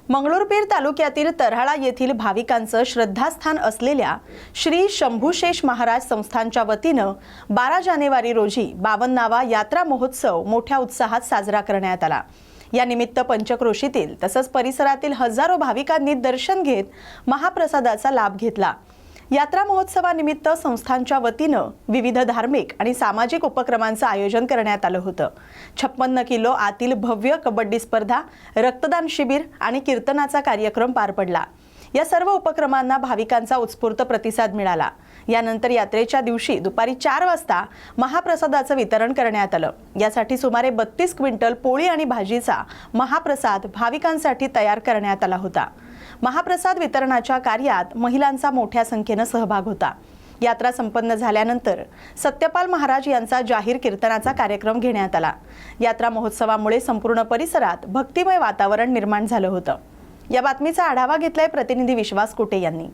मंगळुरपीर तालुक्यातील तरहाळा येथील भाविकांचं श्रद्धास्थान असलेल्या श्री शंभूशेष महाराज संस्थानच्या वतीनं 12 जानेवारी रोजी 52वा यात्रा महोत्सव मोठ्या उत्साहात साजरा करण्यात आला। या निमित्त पंचक्रोशीतील तसंच परिसरातील हजारो भाविकांनी दर्शन घेत महाप्रसादाचा लाभ घेतला। यात्रा महोत्सवानिमित्त संस्थानच्या वतीनं विविध धार्मिक आणि सामाजिक उपक्रमांचं आयोजन करण्यात आलं होतं। 56 किलो आतील भव्य कबड्डी स्पर्धा, रक्तदान शिबिर आणि कीर्तनाचा कार्यक्रम पार पडला। या सर्व उपक्रमांना भाविकांचा उत्स्फूर्त प्रतिसाद मिळाला। यानंतर यात्रेच्या दिवशी दुपारी 4 वाजता महाप्रसादाचं वितरण करण्यात आलं। यासाठी सुमारे 32 क्विंटल पोळी आणि भाजीचा महाप्रसाद भाविकांसाठी तयार करण्यात आला होता। महाप्रसाद वितरणाच्या कार्यात महिलांचा मोठ्या संख्येने सहभाग होता। यात्रा संपन्न झाल्यानंतर सत्यपाल महाराज यांचा जाहीर कीर्तनाचा कार्यक्रम घेण्यात आला। यात्रा महोत्सवामुळे संपूर्ण परिसरात भक्तिमय वातावरण निर्माण झालं होतं। या बातमीचा आढावा घेतलाय प्रतिनिधी विश्वास कुटे यांनी।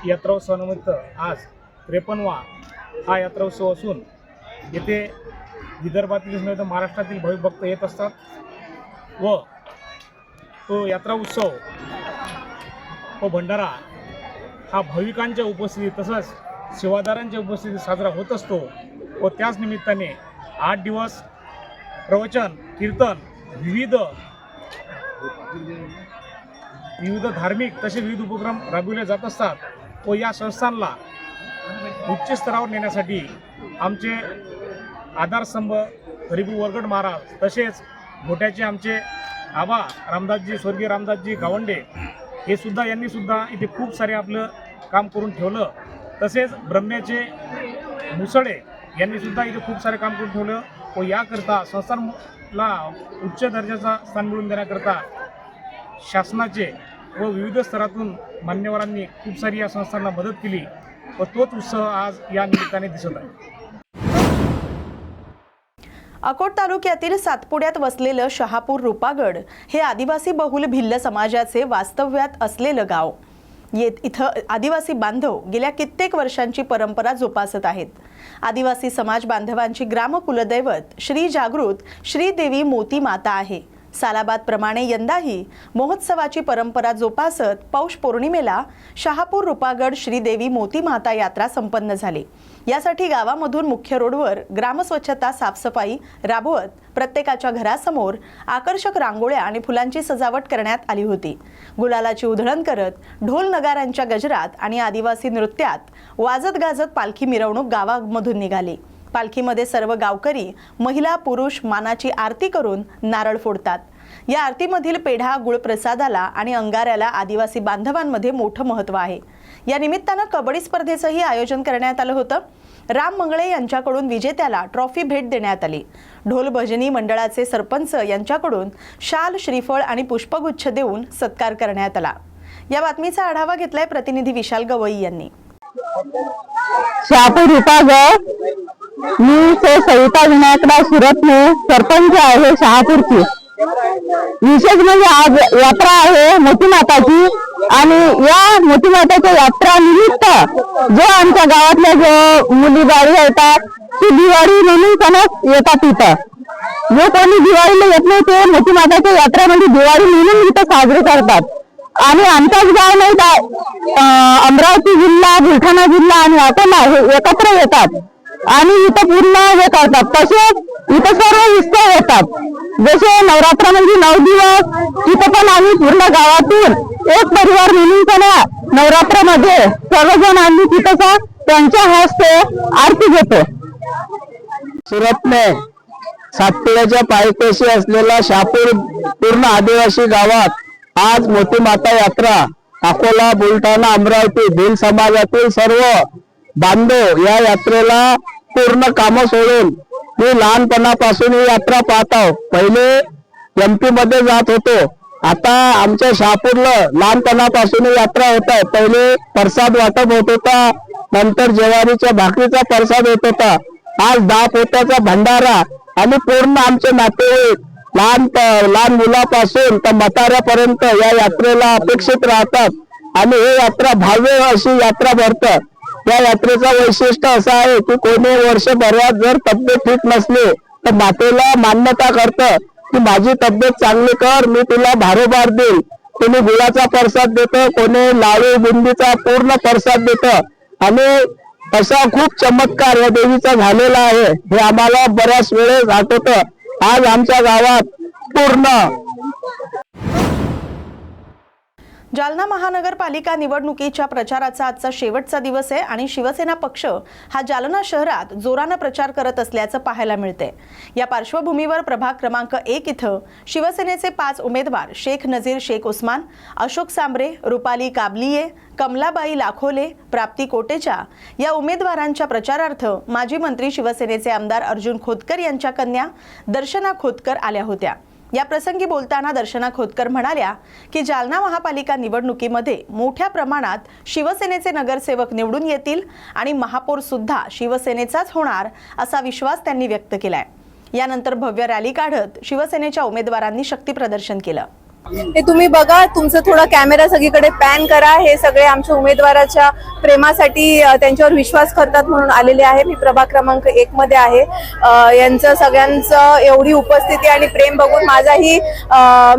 यात्रा उत्सवानिमित्त आज 53वा हा यात्रा उत्सव असून येथे विदर्भातील नव्हे तर महाराष्ट्रातील भाविक भक्त येत असतात व तो यात्रा उत्सव व भंडारा हा भाविकांच्या उपस्थितीत तसंच सेवादारांच्या उपस्थितीत साजरा होत असतो व त्याच निमित्ताने 8 दिवस प्रवचन, कीर्तन, विविध धार्मिक तसे विविध उपक्रम राबविले जात असतात व या संस्थानला उच्च स्तरावर नेण्यासाठी आमचे आधारस्तंभ हरिभाऊ वरगड महाराज तसेच मोठ्याचे आमचे आबा रामदासजी स्वर्गीय रामदासजी गावंडे हे सुद्धा यांनी सुद्धा इथे खूप सारे आपलं काम करून ठेवलं। तसेच ब्रह्म्याचे मुसळे यांनी सुद्धा इथे खूप सारे काम करून ठेवलं व याकरता संस्थानला उच्च दर्जाचा स्थान मिळवून देण्याकरता शासनाचे व विविध स्तरातून मान्यवरांनी खूप सारी या संस्थांना मदत केली व तोच उत्सव आज या निमित्ताने दिसत आहे। अकोट तालुक्यातील सातपुड्यात वसलेलं शहापूर रूपागड हे आदिवासी बहुल भिल्ल समाजाचे वास्तव्यात असलेलं गाव। इथं आदिवासी बांधव गेल्या कित्येक वर्षांची परंपरा जोपासत आहेत। आदिवासी समाज बांधवांची ग्राम कुलदैवत श्री जागृत श्रीदेवी मोती माता आहे। सालाबाद प्रमाणे यंदाही महोत्सवाची परंपरा जोपासत पौष पौर्णिमेला शहापूर रूपागड श्रीदेवी मोती माता यात्रा संपन्न झाली। यासाठी गावामधून मुख्य रोडवर ग्रामस्वच्छता साफसफाई राबवत प्रत्येकाच्या घरासमोर आकर्षक रांगोळ्या आणि फुलांची सजावट करण्यात आली होती। गुलालाची उधळण करत ढोल नगारांच्या गजरात आणि आदिवासी नृत्यात वाजत गाजत पालखी मिरवणूक गावामधून निघाली। पालखीमध्ये सर्व गावकरी महिला पुरुष मानाची आरती करून नारळ फोडतात। या आरतीमधील पेढा गुळ प्रसादाला आणि अंगाऱ्याला आदिवासी बांधवांमध्ये मोठं महत्त्व आहे। या निमित्तानं कबड्डी स्पर्धेचंही आयोजन करण्यात आलं होतं। राम मंगळे यांच्याकडून विजेत्याला ट्रॉफी भेट देण्यात आली। ढोल भजनी मंडळाचे सरपंच यांच्याकडून शाल, श्रीफळ आणि पुष्पगुच्छ देऊन सत्कार करण्यात आला। या बातमीचा आढावा घेतलाय प्रतिनिधी विशाल गवई यांनी। शहापूर रूपागड मी सविता विनायकराव सुरतने सरपंच आहे शहापूरची। विशेष म्हणजे आज यात्रा आहे मोती माताची आणि या मोती माताच्या यात्रा निमित्त जो आमच्या गावातल्या जो मुली बाळी येतात ती दिवाळी निमित्तानं येतात। इथं जो कोणी दिवाळीला येत नाही ते मोती माताच्या यात्रेमध्ये दिवाळी म्हणून इथं साजरी करतात। आणि आमचाच गाव नाही काय अमरावती जिल्हा, बुलढाणा जिल्हा आणि अकोला हे एकत्र येतात आणि इथं पूर्ण हे करतात। तसेच इथं सर्व उत्सव होतात। जसे नवरात्र म्हणजे 9 दिवस इथं पण आम्ही पूर्ण गावातून एक परिवार मिळून नवरात्रामध्ये सर्वजण आम्ही तिथं त्यांच्या हस्ते आरती घेतो। सुरतने सातपुड्याच्या पायथ्याशी असलेला शहापूर पूर्ण आदिवासी गावात आज मोती माता यात्रा अकोला, बुलढाणा, अमरावती भिल समाजातील सर्व बांधव या यात्रेला पूर्ण कामं सोडून मी लहानपणापासून ही यात्रा पाहत आहो। पहिले MP मध्ये जात होतो, आता आमच्या शहापूरला लहानपणापासून यात्रा होत आहे। पहिले प्रसाद वाटप होत होता, नंतर ज्वारीच्या भाकरीचा प्रसाद होत होता, आज 10 पोत्याचा भंडारा आणि पूर्ण आमचे नातेवाईक लहान मुलापासून तर म्हाताऱ्यापर्यंत या यात्रेला अपेक्षित राहतात आणि ही यात्रा भव्य अशी यात्रा भरते। या यात्रेचा वैशिष्ट्य असं आहे की कोणी वर्षभरात जर तब्येत ठीक नसली तर मातेला मान्यता करतं की माझी तब्येत चांगली कर, मी तुला भारोभार देईल। कोणी गुळाचा प्रसाद देतं, कोणी लाडू बुंदीचा पूर्ण प्रसाद देतं आणि असा खूप चमत्कार या देवीचा झालेला आहे हे आम्हाला बऱ्याच वेळेस आठवतं। आज आमच्या गावात पूर्ण जालना महानगरपालिका निवडणुकीच्या प्रचाराचा आजचा शेवटचा दिवस आहे आणि शिवसेना पक्ष हा जालना शहरात जोरानं प्रचार करत असल्याचं पाहायला मिळते। या पार्श्वभूमीवर प्रभाग क्रमांक 1 इथं शिवसेनेचे 5 उमेदवार शेख नजीर शेख उस्मान, अशोक सांबरे, रुपाली काबलिये, कमलाबाई लाखोले, प्राप्ती कोटेचा या उमेदवारांच्या प्रचारार्थ माजी मंत्री शिवसेनेचे आमदार अर्जुन खोतकर यांच्या कन्या दर्शना खोतकर आल्या होत्या। या प्रसंगी बोलताना दर्शना खोतकर म्हणाल्या की जालना महापालिका निवडणुकीमध्ये मोठ्या प्रमाणात शिवसेनेचे नगरसेवक निवडून येतील आणि महापौर सुद्धा शिवसेनेचाच होणार असा विश्वास त्यांनी व्यक्त केलाय। यानंतर भव्य रॅली काढत शिवसेनेच्या उमेदवारांनी शक्ती प्रदर्शन केलं। हे तुम्ही बघा, तुमचं थोडा कॅमेरा सगळीकडे पॅन करा। हे सगळे आमच्या उमेदवाराच्या प्रेमासाठी त्यांच्यावर विश्वास करतात म्हणून आलेले आहे। मी प्रभाग क्रमांक 1 मध्ये आहे। यांचं सगळ्यांचं एवढी उपस्थिती आणि प्रेम बघून माझाही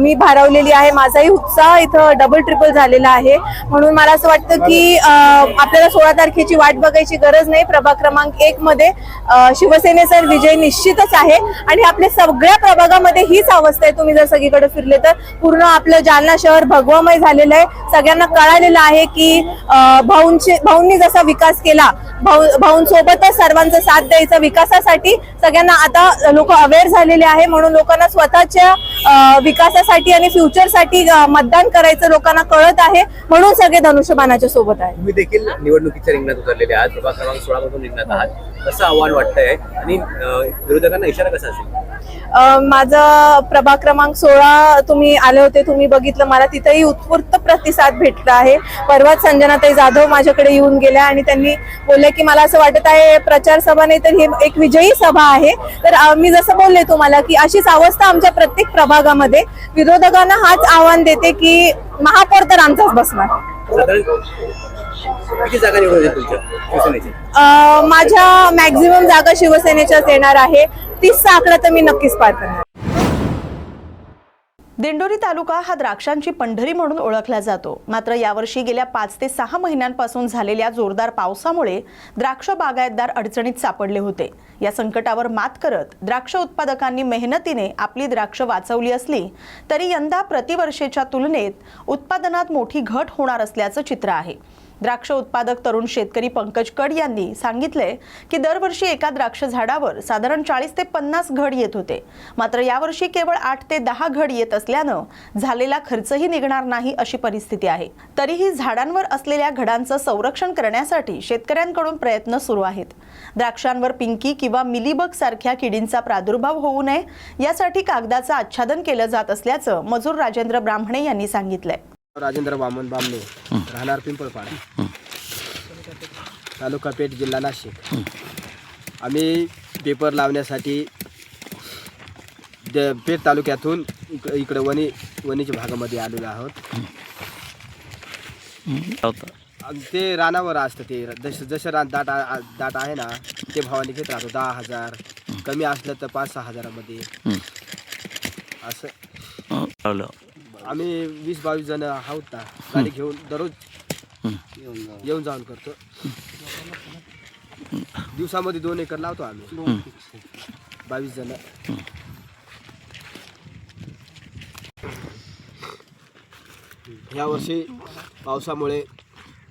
मी भारावलेली आहे। माझाही उत्साह इथं डबल ट्रिपल झालेला आहे। म्हणून मला असं वाटतं की आपल्याला 16 तारखेची वाट बघायची गरज नाही। प्रभाग क्रमांक 1 मध्ये शिवसेनेचा विजय निश्चितच आहे आणि आपल्या सगळ्या प्रभागामध्ये हीच अवस्था आहे। तुम्ही जर सगळीकडे फिरले तर पूर्ण आपलं जालना शहर भगवामय झालेलं आहे। सगळ्यांना कळालेलं आहे की भाऊंनी जसा विकास केला, भाऊंसोबतच सर्वांचा साथ द्यायचा विकासासाठी सगळ्यांना आता लोक अवेअर झालेले आहे। म्हणून लोकांना स्वतःच्या विकासासाठी आणि फ्युचरसाठी मतदान करायचं लोकांना कळत आहे, म्हणून सगळे धनुष्यबाणाच्या सोबत आहे। तुम्ही देखील निवडणुकीच्या रिंगणात उतरलेले आहात, प्रभाग क्रमांक 16 मधून रिंगणात आहात, कसं आव्हान वाटतंय आणि विरोधकांना इशारा कसा असेल? माझा प्रभाग क्रमांक 16 तुम्ही आले होते, तुम्ही बघितलं, मला तिथेही उत्स्फूर्त प्रतिसाद भेटला आहे। परवाच संजनाताई जाधव माझ्याकडे येऊन गेल्या आणि त्यांनी बोलले की मला असं वाटत आहे प्रचार सभा नाही तर ही एक विजयी सभा आहे। तर मी जसं बोलले तुम्हाला की अशीच अवस्था आमच्या प्रत्येक प्रभागामध्ये, विरोधकांना हाच आव्हान देते की महापौर तर आमचाच बसणार। किती जागा निवडून येतील तुमच्या शिवसेनेच्या? माझ्या मॅक्झिमम जागा शिवसेनेच्याच येणार आहे। 30चा आकडा तर मी नक्कीच पार करणार। दिंडोरी तालुका हा द्राक्षांची पंढरी म्हणून ओळखला जातो। मात्र यावर्षी गेल्या 5 ते 6 महिन्यांपासून झालेल्या जोरदार पावसामुळे द्राक्ष बागायतदार अडचणीत सापडले होते। या संकटावर मात करत द्राक्ष उत्पादकांनी मेहनतीने आपली द्राक्ष वाचवली असली तरी यंदा प्रतिवर्षीच्या तुलनेत उत्पादनात मोठी घट होणार असल्याचं चित्र आहे। द्राक्ष उत्पादक तरुण शेतकरी पंकज कड यांनी सांगितले की दरवर्षी एका द्राक्ष झाडावर साधारण 40 ते 50 घड येत होते। मात्र यावर्षी केवळ 8 ते 10 घड येत असल्यानं झालेला खर्चही निघणार नाही अशी परिस्थिती आहे। तरीही झाडांवर असलेल्या घडांचं संरक्षण करण्यासाठी शेतकऱ्यांकडून प्रयत्न सुरू आहेत। द्राक्षांवर पिंकी किंवा मिलीबग सारख्या किडींचा प्रादुर्भाव होऊ नये यासाठी कागदाचं आच्छादन केलं जात असल्याचं मजूर राजेंद्र ब्राह्मणे यांनी सांगितलंय। राजेंद्र वामन बामणे, राहणार पिंपळपाडा, तालुका पेठ, जिल्हा नाशिक। आम्ही पेपर लावण्यासाठी पेठ तालुक्यातून इकडे वणीच्या भागामध्ये आलेलो आहोत। ते रानावर असतं, ते जसं रान दाट आहे ना ते भावाने घेत राहतो। 10,000 कमी असलं तर 5-6 हजारामध्ये असं। आम्ही 20-22 जण आहोत ना, गाडी घेऊन दररोज येऊन जाऊन करतो। दिवसामध्ये 2 एकर लावतो आम्ही, 22 जण। यावर्षी पावसामुळे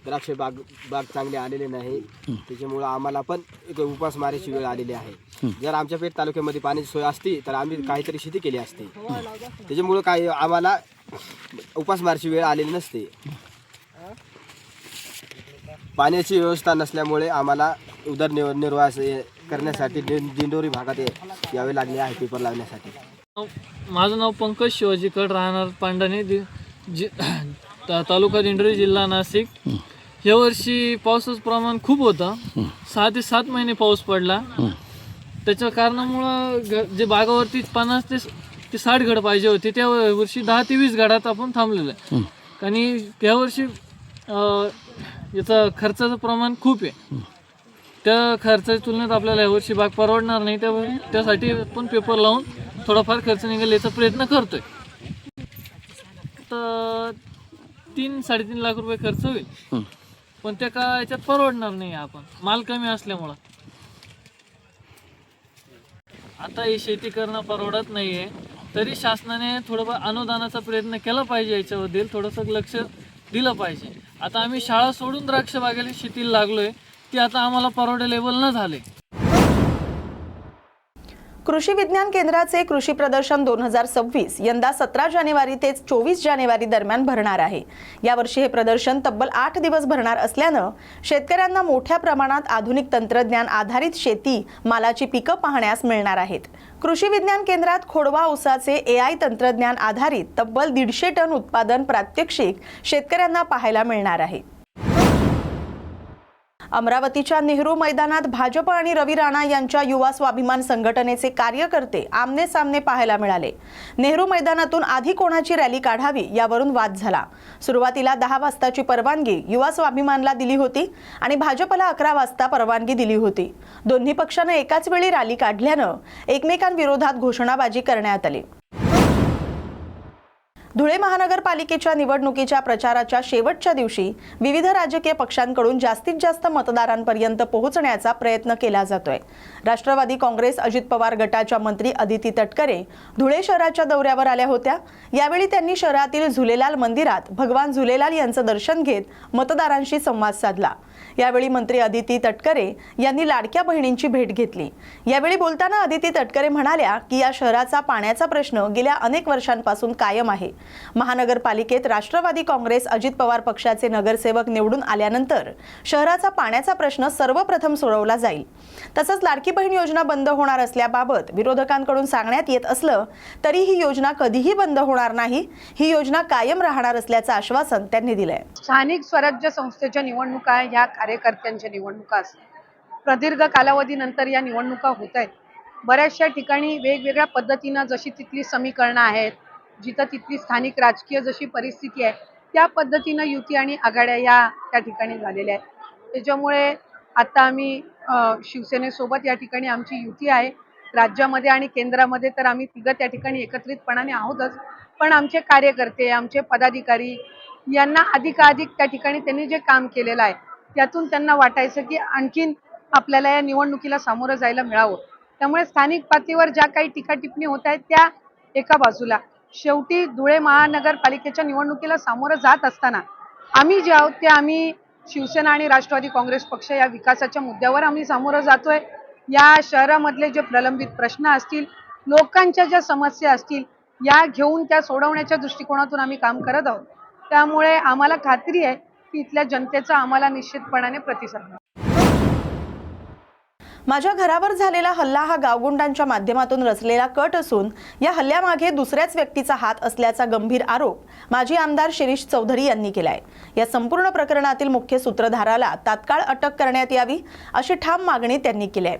द्राक्ष बाग चांगले आलेले नाही, त्याच्यामुळं आम्हाला पण एक उपासमारीची वेळ आलेली आहे। जर आमच्या पेठ तालुक्यामध्ये पाण्याची सोय असती तर आम्ही काहीतरी शेती केली असती, त्याच्यामुळं काही आम्हाला उपासमारीची वेळ आलेली नसते। पाण्याची व्यवस्था नसल्यामुळे आम्हाला उदरनिर्वाह करण्यासाठी दिंडोरी भागात यावे लागले आहे पेपर लावण्यासाठी। माझं नाव पंकज शिवाजी कड, राहणार पांढाणे, तालुका दिंडोरी, जिल्हा नाशिक। यावर्षी पावसाचं प्रमाण खूप होतं, 6 ते 7 महिने पाऊस पडला। त्याच्या कारणामुळं जे बागावरती 50 ते 60 घड पाहिजे होते त्या वर्षी 10 ते 20 घडात आपण थांबलेलं आहे। आणि यावर्षी याचा खर्चाचं प्रमाण खूप आहे, त्या खर्चाच्या तुलनेत आपल्याला यावर्षी बाग परवडणार नाही। त्यासाठी आपण पेपर लावून थोडाफार खर्च निघेल याचा प्रयत्न करतोय। तर 3-3.5 लाख रुपये खर्च होईल, पण त्या का याच्यात परवडणार नाही. आपण माल कमी असल्यामुळं आता ही शेती करणं परवडत नाहीये. तरी शासनाने थोडंफार अनुदानाचा प्रयत्न केला पाहिजे, याच्याबद्दल थोडंसं लक्ष दिलं पाहिजे. आता आम्ही शाळा सोडून द्राक्ष बागेला शेतीला लागलोय, ते आता आम्हाला परवडेलेबल न झाले. कृषी विज्ञान केंद्राचे कृषी प्रदर्शन 2026 यंदा 17 जानेवारी ते 24 जानेवारी दरम्यान भरणार आहे. यावर्षी हे प्रदर्शन तब्बल 8 दिवस भरणार असल्यानं शेतकऱ्यांना मोठ्या प्रमाणात आधुनिक तंत्रज्ञान आधारित शेती मालाची पिकं पाहण्यास मिळणार आहेत. कृषी विज्ञान केंद्रात खोडवा ऊसाचे AI तंत्रज्ञान आधारित तब्बल 150 टन उत्पादन प्रात्यक्षिक शेतकऱ्यांना पाहायला मिळणार आहे. अमरावतीच्या नेहरू मैदानात भाजप आणि रवी राणा यांच्या युवा स्वाभिमान संघटनेचे कार्यकर्ते आमने सामने पाहायला मिळाले. नेहरू मैदानातून आधी कोणाची रॅली काढावी यावरून वाद झाला. सुरुवातीला 10 वाजताची परवानगी युवा स्वाभिमानला दिली होती आणि भाजपला 11 वाजता परवानगी दिली होती. दोन्ही पक्षांनी एकाच वेळी रॅली काढल्यानं एकमेकांविरोधात घोषणाबाजी करण्यात आली. धुळे महानगरपालिकेच्या निवडणुकीच्या प्रचाराच्या शेवटच्या दिवशी विविध राजकीय पक्षांकडून जास्तीत जास्त मतदारांपर्यंत पोहोचण्याचा प्रयत्न केला जातोय. राष्ट्रवादी काँग्रेस अजित पवार गटाच्या मंत्री अदिती तटकरे धुळे शहराच्या दौऱ्यावर आल्या होत्या. यावेळी त्यांनी शहरातील झुलेलाल मंदिरात भगवान झुलेलाल यांचं दर्शन घेत मतदारांशी संवाद साधला. यावेळी मंत्री अदिती तटकरे यांनी लाडक्या बहिणींची भेट घेतली. यावेळी बोलताना अदिती तटकरे म्हणाल्या की या शहराचा पाण्याचा प्रश्न गेल्या अनेक वर्षांपासून कायम आहे. महानगरपालिकेत राष्ट्रवादी काँग्रेस अजित पवार पक्षाचे नगरसेवक निवडून आल्यानंतर शहराचा पाण्याचा प्रश्न सर्वप्रथम सोडवला जाईल. तसंच लाडकी बहीण योजना बंद होणार असल्याबाबत विरोधकांकडून सांगण्यात येत असलं तरी ही योजना कधीही बंद होणार नाही. ही योजना कायम राहणार असल्याचं आश्वासन त्यांनी दिलंय. स्थानिक स्वराज्य संस्थेच्या निवडणुका ह्या कार्यकर्त्यांच्या निवडणुका असतात. प्रदीर्घ कालावधीनंतर या निवडणुका होत आहेत. बऱ्याचशा ठिकाणी वेगवेगळ्या पद्धतीनं जशी तिथली समीकरणं आहेत, जिथं तिथली स्थानिक राजकीय जशी परिस्थिती आहे त्या पद्धतीनं युती आणि आघाड्या या त्या ठिकाणी झालेल्या आहेत. त्याच्यामुळे आता आम्ही शिवसेनेसोबत या ठिकाणी आमची युती आहे. राज्यामध्ये आणि केंद्रामध्ये तर आम्ही तिघं त्या ठिकाणी एकत्रितपणाने आहोतच, पण आमचे कार्यकर्ते, आमचे पदाधिकारी यांना अधिकाधिक त्या ठिकाणी त्यांनी जे काम केलेलं आहे त्यातून त्यांना वाटायचं की आणखीन आपल्याला या निवडणुकीला सामोरं जायला मिळावं. त्यामुळे स्थानिक पातळीवर ज्या काही टीकाटिप्पणी होत आहेत त्या एका बाजूला, शेवटी धुळे महानगरपालिकेच्या निवडणुकीला सामोरं जात असताना आम्ही जे आहोत ते आम्ही शिवसेना आणि राष्ट्रवादी काँग्रेस पक्ष या विकासाच्या मुद्द्यावर आम्ही सामोरं जातोय. या शहरामधले जे प्रलंबित प्रश्न असतील, लोकांच्या ज्या समस्या असतील, या घेऊन त्या सोडवण्याच्या दृष्टिकोनातून आम्ही काम करत आहोत. त्यामुळे आम्हाला खात्री आहे की इथल्या जनतेचा आम्हाला निश्चितपणाने प्रतिसाद मिळेल. माझ्या घरावर झालेला हल्ला हा गावगुंडांच्या माध्यमातून रचलेला कट असून या हल्ल्यामागे दुसऱ्याच व्यक्तीचा हात असल्याचा गंभीर आरोप माजी आमदार शिरीष चौधरी यांनी केलाय. या संपूर्ण प्रकरणातील मुख्य सूत्रधाराला तात्काळ अटक करण्यात यावी अशी ठाम मागणी त्यांनी केली आहे.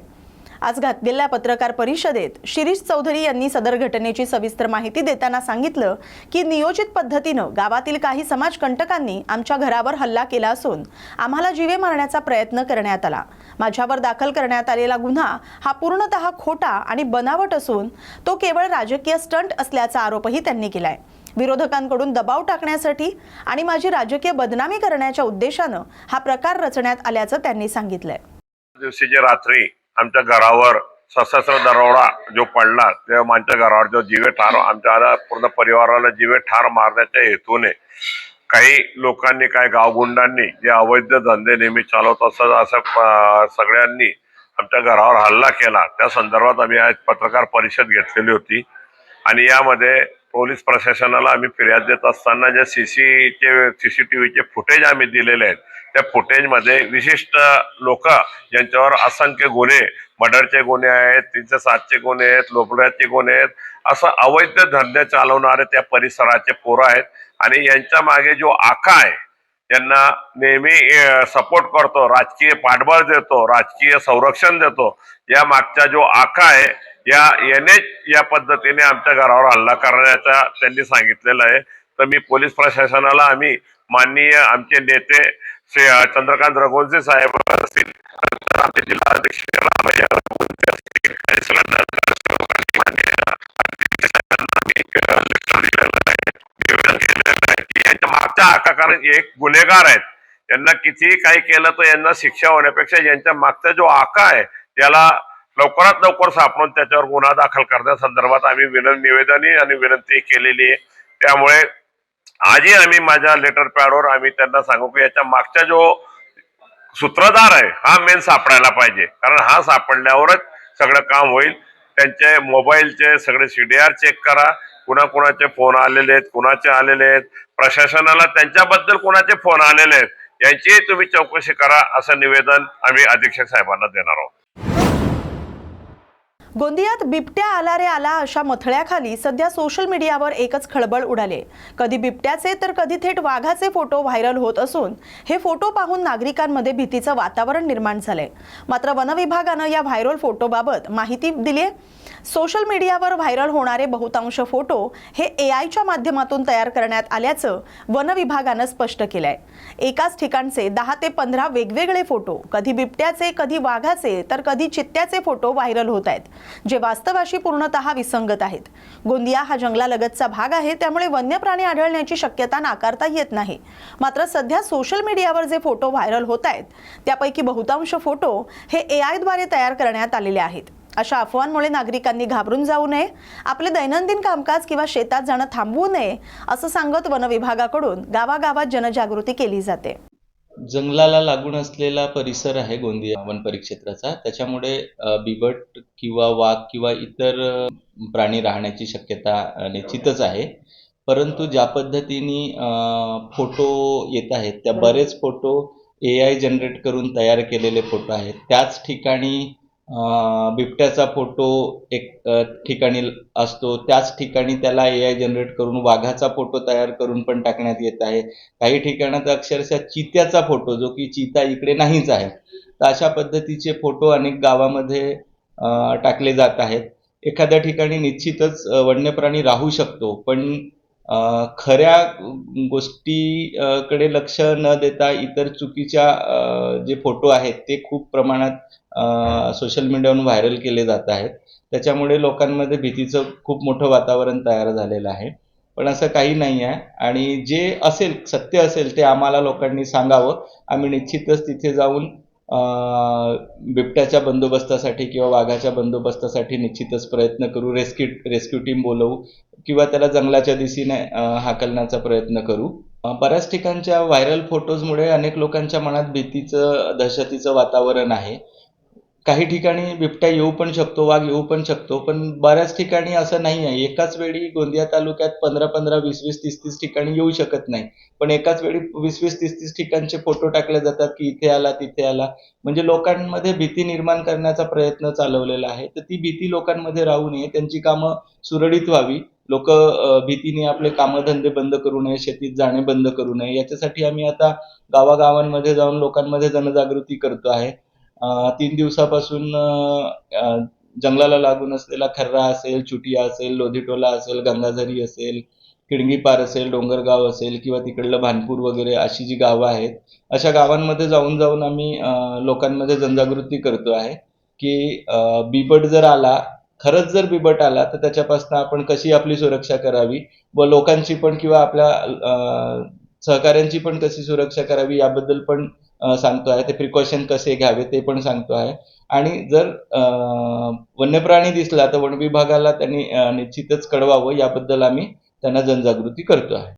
आज घेतलेल्या पत्रकार परिषदेत शिरीष चौधरी यांनी सदर घटनेची सविस्तर माहिती देताना सांगितलं की नियोजित पद्धतीनं गावातील काही समाजकंटकांनी आमच्या घरावर हल्ला केला असून आम्हाला जीवे मारण्याचा प्रयत्न करण्यात आला. माझ्यावर दाखल करण्यात आलेला गुन्हा हा पूर्णतः खोटा आणि बनावट असून तो केवळ राजकीय स्टंट असल्याचा आरोपही त्यांनी केलाय. विरोधकांकडून दबाव टाकण्यासाठी आणि माझी राजकीय बदनामी करण्याच्या उद्देशानं हा प्रकार रचण्यात आल्याचं त्यांनी सांगितलंय. दिवशीच्या रात्री आमच्या घरावर सशस्त्र दरोडा जो पडला तेव्हा आमच्या घरावर जो जीवे ठार, आमच्या पूर्ण परिवाराला जीवे ठार मारण्याच्या हेतूने काही लोकांनी, काही गावगुंडांनी जे अवैध धंदे नेहमी चालवत असं सगळ्यांनी आमच्या घरावर हल्ला केला. त्या संदर्भात आम्ही आज पत्रकार परिषद घेतलेली होती आणि यामध्ये पोलीस प्रशासनाला आम्ही फिर्याद देत असताना जे सीसीटीव्हीचे फुटेज आम्ही दिलेले आहेत त्या फुटेजमध्ये विशिष्ट लोक ज्यांच्यावर असंख्य गुन्हे, मर्डरचे गुन्हे आहेत, 307चे गुन्हे आहेत, लोकलुटाचे गुन्हे आहेत, असं अवैध धंदे चालवणारे त्या परिसराचे पोरं आहेत आणि यांच्या मागे जो आका आहे, त्यांना नेहमी सपोर्ट करतो, राजकीय पाठबळ देतो, राजकीय संरक्षण देतो, या मागचा जो आका आहे याने या पद्धतीने आमच्या घरावर हल्ला करण्याचा त्यांनी सांगितलेलं आहे. तर मी पोलीस प्रशासनाला, आम्ही माननीय आमचे नेते श्री चंद्रकांत रघुवंशी साहेब असतील, आमचे जिल्हाध्यक्ष यांच्या मागच्या आमचा हक्क, कारण एक गुन्हेगार आहेत, यांना कितीही काही केलं तर यांना शिक्षा होण्यापेक्षा यांच्या मागचा जो आका आहे त्याला लवकरात लवकर सापडून त्याच्यावर गुन्हा दाखल करण्यासंदर्भात आम्ही निवेदन आणि विनंती केलेली आहे. त्यामुळे आजही आम्ही माझ्या लेटर पॅडवर आम्ही त्यांना सांगू की याच्या मागचा जो सूत्रधार आहे हा मेन सापडायला पाहिजे, कारण हा सापडल्यावरच सगळं काम होईल. त्यांचे मोबाईलचे सगळे CDR चेक करा, कुणाकुणाचे फोन आलेले आहेत, कुणाचे आलेले आहेत, प्रशासनाला त्यांच्याबद्दल कुणाचे फोन आलेले आहेत यांची तुम्ही चौकशी करा, असं निवेदन आम्ही अधीक्षक साहेबांना देणार आहोत. गोंदियात बिबट्या आला रे आला अशा मथळ्याखाली सध्या सोशल मीडियावर एकच खळबळ उडाले. कधी बिबट्याचे तर कधी थेट वाघाचे फोटो व्हायरल होत असून हे फोटो पाहून नागरिकांमध्ये भीतीचं वातावरण निर्माण झालंय. मात्र वन विभागानं या व्हायरल फोटोबाबत माहिती दिली आहे. सोशल मीडियावर व्हायरल होणारे बहुतांश फोटो हे AIच्या माध्यमातून तयार करण्यात आल्याचं वन विभागानं स्पष्ट केलंय. एकाच ठिकाणचे 10 ते 15 वेगवेगळे फोटो, कधी बिबट्याचे, कधी वाघाचे तर कधी चित्त्याचे फोटो व्हायरल होत आहेत, जे वास्तवाशी पूर्णतः विसंगत आहेत. गोंदिया हा जंगलालगतचा भाग आहे, त्यामुळे वन्य प्राणी आढळण्याची शक्यता नाकारता येत नाही. मात्र सध्या सोशल मीडियावर जे फोटो व्हायरल होत आहेत त्यापैकी बहुतांश फोटो हे AIद्वारे तयार करण्यात आलेले आहेत. अशा अफवांमुळे नागरिकांनी घाबरून जाऊ नये, आपले दैनंदिन कामकाज किंवा शेतात जाणं थांबवू नये असं सांगत वन विभागाकडून गावागावात जनजागृती केली जाते. जंगलाला लागून असलेला परिसर आहे गोंदिया वन परिक्षेत्राचा, त्याच्यामुळे बिबट किंवा वाघ किंवा इतर प्राणी राहण्याची शक्यता निश्चितच आहे. परंतु ज्या पद्धतीने फोटो येत आहेत त्या बरेच फोटो AI जनरेट करून तयार केलेले फोटो आहेत. त्याच ठिकाणी बिबट्याचा फोटो एक ठिकाणी असतो, त्याच ठिकाणी त्याला AI जनरेट करून वाघाचा फोटो तयार करून पण टाकण्यात येत आहे. काही ठिकाणात अक्षरशः चित्याचा फोटो, जो की चिता इकडे नाहीच आहे, तर अशा पद्धतीचे फोटो अनेक गावामध्ये टाकले जात आहेत. एखाद्या ठिकाणी निश्चितच वन्य प्राणी राहू शकतो, पण खऱ्या गोष्टीकडे लक्ष न देता इतर चुकीच्या जे फोटो आहेत ते खूप प्रमाणात सोशल मीडियावरून व्हायरल केले जात आहेत. त्याच्यामुळे लोकांमध्ये भीतीचं खूप मोठं वातावरण तयार झालेलं आहे. पण असं काही नाही आहे, आणि जे असेल सत्य असेल ते आम्हाला लोकांनी सांगावं. आम्ही निश्चितच तिथे जाऊन बिबट्याच्या बंदोबस्तासाठी किंवा वाघाच्या बंदोबस्तासाठी निश्चितच प्रयत्न करू. रेस्क्यू टीम बोलवू किंवा त्याला जंगलाच्या दिशेने हाकलण्याचा प्रयत्न करू. बऱ्याच ठिकाणच्या व्हायरल फोटोजमुळे अनेक लोकांच्या मनात भीतीचं, दहशतीचं वातावरण आहे. काही ठिकाणी बिबट्या येऊ पण शकतो, वाघ येऊ पण शकतो, पण बऱ्याच ठिकाणी असं नाही आहे. एकाच वेळी गोंदिया तालुक्यात 15-15, 20-20, 30-30 ठिकाणी येऊ शकत नाही, पण एकाच वेळी 20-20, 30-30 ठिकाणचे फोटो टाकले जातात की इथे आला तिथे आला. म्हणजे लोकांमध्ये भीती निर्माण करण्याचा प्रयत्न चालवलेला आहे. तर ती भीती लोकांमध्ये राहू नये, त्यांची कामं सुरळीत व्हावी. लोक भीतीने आपले कामधंदे बंद करू नये, शेतीत जाणे बंद करू नये. याच्यासाठी आम्ही आता गावागावांमध्ये जाऊन लोकांमध्ये जनजागृती करतो आहे. 3 दिवसापासून जंगलाला लागून असलेला खर्रा असेल, चुटिया असेल, लोधीटोला असेल, गंगाझरी असेल, किडंगीपार असेल, डोंगरगाव असेल किंवा तिकडलं भानपूर वगैरे अशी जी गावं आहेत, अशा गावांमध्ये जाऊन आम्ही लोकांमध्ये जनजागृती करतो आहे की बिबट जर आला, खरंच जर बिबट आला तर त्याच्यापासून आपण कशी आपली सुरक्षा करावी व लोकांची पण किंवा आपल्या सहकाऱ्यांची पण कशी सुरक्षा करावी याबद्दल पण सांगतो आहे. ते प्रिकॉशन कसे घ्यावे ते पण सांगतो आहे. आणि जर वन्यप्राणी दिसला तर वन विभागाला त्यांनी निश्चितच कळवावं, याबद्दल आम्ही त्यांना जनजागृती करतो आहे.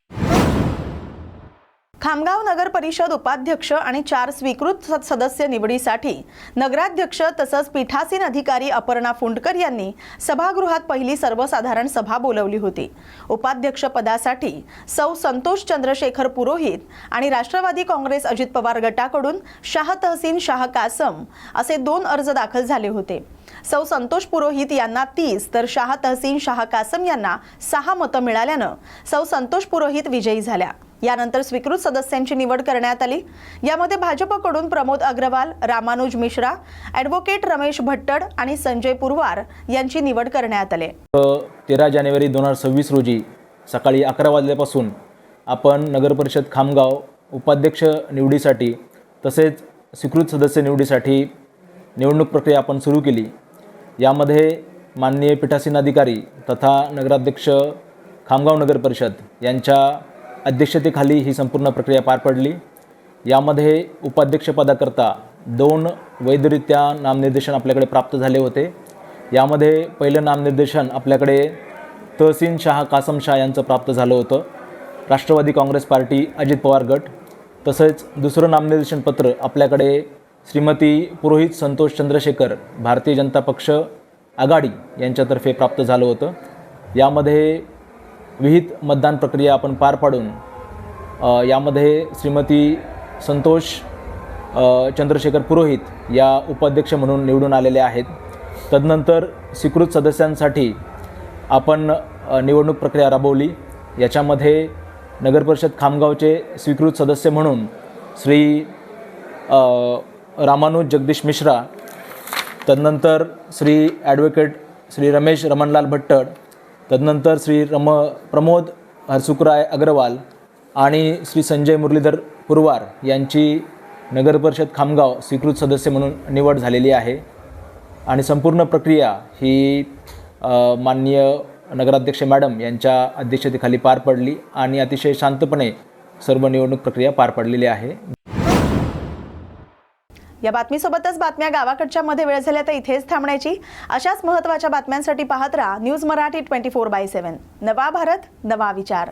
खामगाव नगर परिषद उपाध्यक्ष आणि 4 स्वीकृत सदस्य निवडीसाठी नगराध्यक्ष तसंच पीठासीन अधिकारी अपर्णा फुंडकर यांनी सभागृहात पहिली सर्वसाधारण सभा बोलवली होती. उपाध्यक्ष पदासाठी सौ संतोष चंद्रशेखर पुरोहित आणि राष्ट्रवादी काँग्रेस अजित पवार गटाकडून शाह तहसीन शाह कासम असे 2 अर्ज दाखल झाले होते. सौ संतोष पुरोहित यांना 30 तर शाह तहसीन शाह कासम यांना 6 मतं मिळाल्यानं सौ संतोष पुरोहित विजयी झाल्या. यानंतर स्वीकृत सदस्यांची निवड करण्यात आली. यामध्ये भाजपकडून प्रमोद अग्रवाल, रामानुज मिश्रा, ॲडव्होकेट रमेश भट्टड आणि संजय पुरवार यांची निवड करण्यात आली. 13 जानेवारी 2026 रोजी सकाळी 11 वाजल्यापासून आपण नगरपरिषद खामगाव उपाध्यक्ष निवडीसाठी तसेच स्वीकृत सदस्य निवडीसाठी निवडणूक प्रक्रिया आपण सुरू केली. यामध्ये माननीय पीठासीन अधिकारी तथा नगराध्यक्ष खामगाव नगर परिषद यांच्या अध्यक्षतेखाली ही संपूर्ण प्रक्रिया पार पडली. यामध्ये उपाध्यक्षपदाकरता 2 वैधरित्या नामनिर्देशन आपल्याकडे प्राप्त झाले होते. यामध्ये पहिलं नामनिर्देशन आपल्याकडे तहसीन शाह कासम शाह यांचं प्राप्त झालं होतं, राष्ट्रवादी काँग्रेस पार्टी अजित पवार गट. तसेच दुसरं नामनिर्देशन पत्र आपल्याकडे श्रीमती पुरोहित संतोष चंद्रशेखर भारतीय जनता पक्ष आघाडी यांच्यातर्फे प्राप्त झालं होतं. यामध्ये विहित मतदान प्रक्रिया आपण पार पाडून यामध्ये श्रीमती संतोष चंद्रशेखर पुरोहित या उपाध्यक्ष म्हणून निवडून आलेल्या आहेत. तदनंतर स्वीकृत सदस्यांसाठी आपण निवडणूक प्रक्रिया राबवली. याच्यामध्ये नगरपरिषद खामगावचे स्वीकृत सदस्य म्हणून श्री रामानुज जगदीश मिश्रा, तदनंतर श्री ॲडव्होकेट श्री रमेश रमणलाल भट्टड, तदनंतर श्री प्रमोद हरसुखराय अग्रवाल आणि श्री संजय मुरलीधर पुरवार यांची नगरपरिषद खामगाव स्वीकृत सदस्य म्हणून निवड झालेली आहे. आणि संपूर्ण प्रक्रिया ही माननीय नगराध्यक्ष मॅडम यांच्या अध्यक्षतेखाली पार पडली आणि अतिशय शांतपणे सर्व निवडणूक प्रक्रिया पार पडलेली आहे. या बातमीसोबतच बातम्या गावाकडच्या मध्ये वेळ झाल्या तर इथेच थांबण्याची. अशाच महत्त्वाच्या बातम्यांसाठी पाहत राहा न्यूज मराठी 24/7. नवा भारत, नवा विचार.